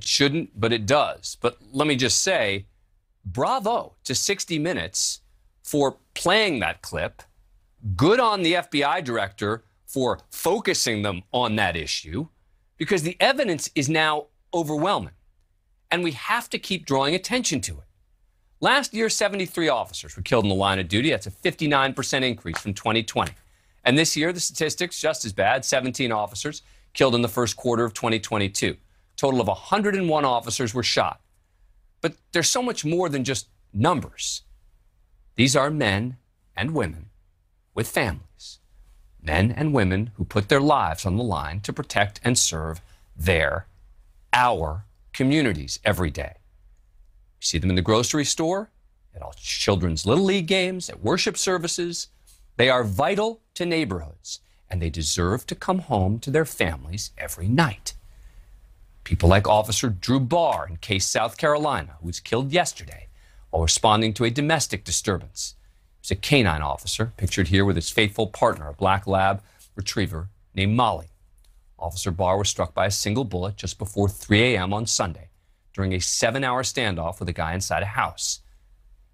It shouldn't, but it does. But let me just say, bravo to 60 Minutes for playing that clip. Good on the FBI director for focusing them on that issue, because the evidence is now overwhelming, and we have to keep drawing attention to it. Last year, 73 officers were killed in the line of duty. That's a 59% increase from 2020. And this year, the statistics just as bad. 17 officers killed in the first quarter of 2022. Total of 101 officers were shot. But there's so much more than just numbers. These are men and women with families. Men and women who put their lives on the line to protect and serve our communities every day. You see them in the grocery store, at all children's Little League games, at worship services. They are vital to neighborhoods, and they deserve to come home to their families every night. People like Officer Drew Barr in Case, South Carolina, who was killed yesterday while responding to a domestic disturbance. He was a canine officer, pictured here with his faithful partner, a black lab retriever named Molly. Officer Barr was struck by a single bullet just before 3 a.m. on Sunday during a 7-hour standoff with a guy inside a house.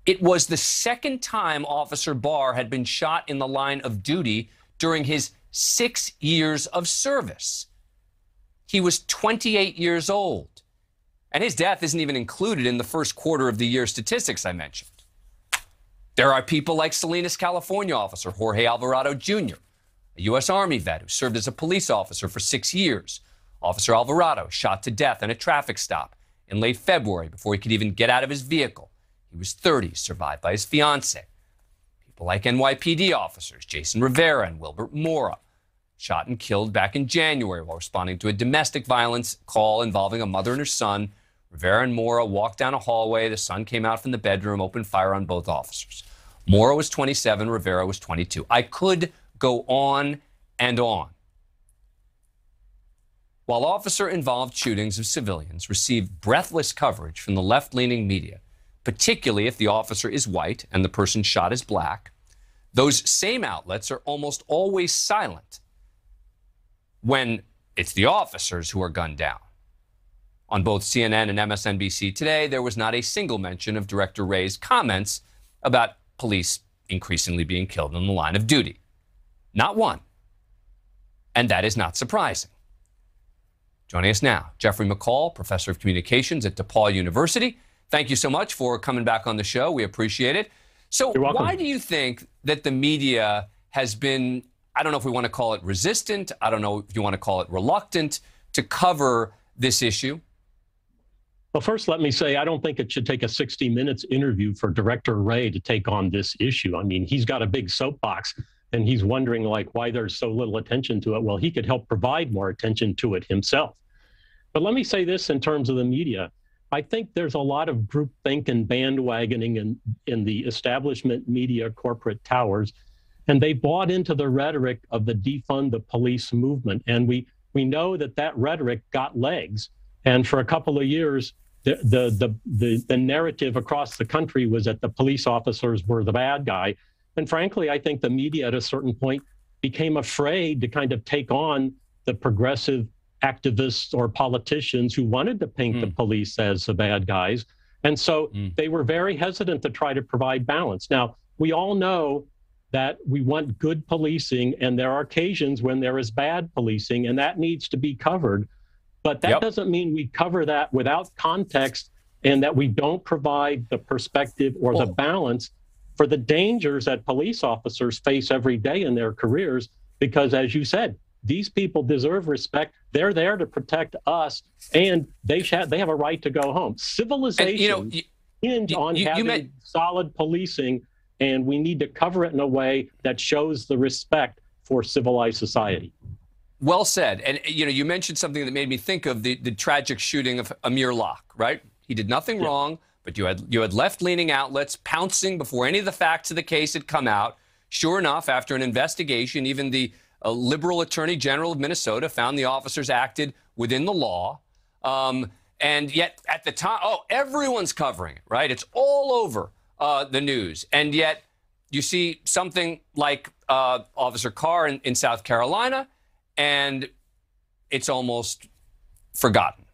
It was the second time Officer Barr had been shot in the line of duty during his 6 years of service. He was 28 years old, and his death isn't even included in the first quarter of the year statistics I mentioned. There are people like Salinas, California officer Jorge Alvarado Jr., a U.S. Army vet who served as a police officer for 6 years. Officer Alvarado shot to death in a traffic stop in late February before he could even get out of his vehicle. He was 30, survived by his fiancée. People like NYPD officers Jason Rivera and Wilbert Mora, shot and killed back in January while responding to a domestic violence call involving a mother and her son. Rivera and Mora walked down a hallway. The son came out from the bedroom, opened fire on both officers. Mora was 27, Rivera was 22. I could go on and on. While officer-involved shootings of civilians receive breathless coverage from the left-leaning media, particularly if the officer is white and the person shot is black, those same outlets are almost always silent when it's the officers who are gunned down. On both CNN and MSNBC today, there was not a single mention of Director Wray's comments about police increasingly being killed in the line of duty. Not one. And that is not surprising. Joining us now, Jeffrey McCall, Professor of Communications at DePaul University. Thank you so much for coming back on the show. We appreciate it. So why do you think that the media has been, I don't know if we want to call it resistant, I don't know if you want to call it reluctant, to cover this issue? Well, first, let me say, I don't think it should take a 60 Minutes interview for Director Wray to take on this issue. I mean, he's got a big soapbox, and he's wondering, like, why there's so little attention to it. Well, he could help provide more attention to it himself. But let me say this in terms of the media. I think there's a lot of groupthink and bandwagoning in the establishment media corporate towers, and they bought into the rhetoric of the defund the police movement. And we know that rhetoric got legs. And for a couple of years, the narrative across the country was that the police officers were the bad guy. And frankly, I think the media at a certain point became afraid to kind of take on the progressive activists or politicians who wanted to paint the police as the bad guys. And so they were very hesitant to try to provide balance. Now, we all know that we want good policing, and there are occasions when there is bad policing, and that needs to be covered. But that doesn't mean we cover that without context, and that we don't provide the perspective or the balance for the dangers that police officers face every day in their careers. Because as you said, these people deserve respect. They're there to protect us, and they have a right to go home. Civilization hinge on having solid policing, and we need to cover it in a way that shows the respect for civilized society. Well said. And, you mentioned something that made me think of the tragic shooting of Amir Locke, right? He did nothing wrong, but you had left-leaning outlets pouncing before any of the facts of the case had come out. Sure enough, after an investigation, even the liberal attorney general of Minnesota found the officers acted within the law. And yet at the time, everyone's covering it, right? It's all over the news. And yet you see something like Officer Carr in South Carolina, and it's almost forgotten.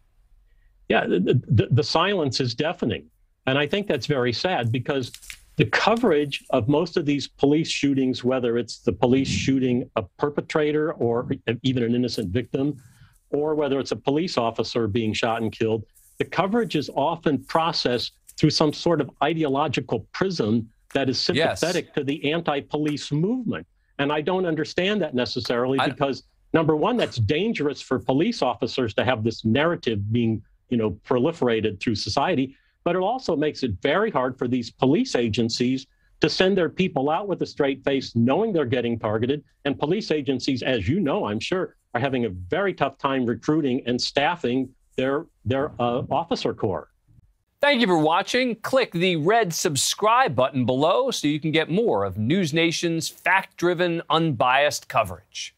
Yeah, the silence is deafening. And I think that's very sad because the coverage of most of these police shootings, whether it's the police shooting a perpetrator or even an innocent victim, or whether it's a police officer being shot and killed, the coverage is often processed through some sort of ideological prism that is sympathetic to the anti-police movement. And I don't understand that necessarily because, number one, that's dangerous for police officers to have this narrative being, proliferated through society. But it also makes it very hard for these police agencies to send their people out with a straight face, knowing they're getting targeted. And police agencies, as you know, I'm sure, are having a very tough time recruiting and staffing their officer corps. Thank you for watching. Click the red subscribe button below so you can get more of NewsNation's fact-driven, unbiased coverage.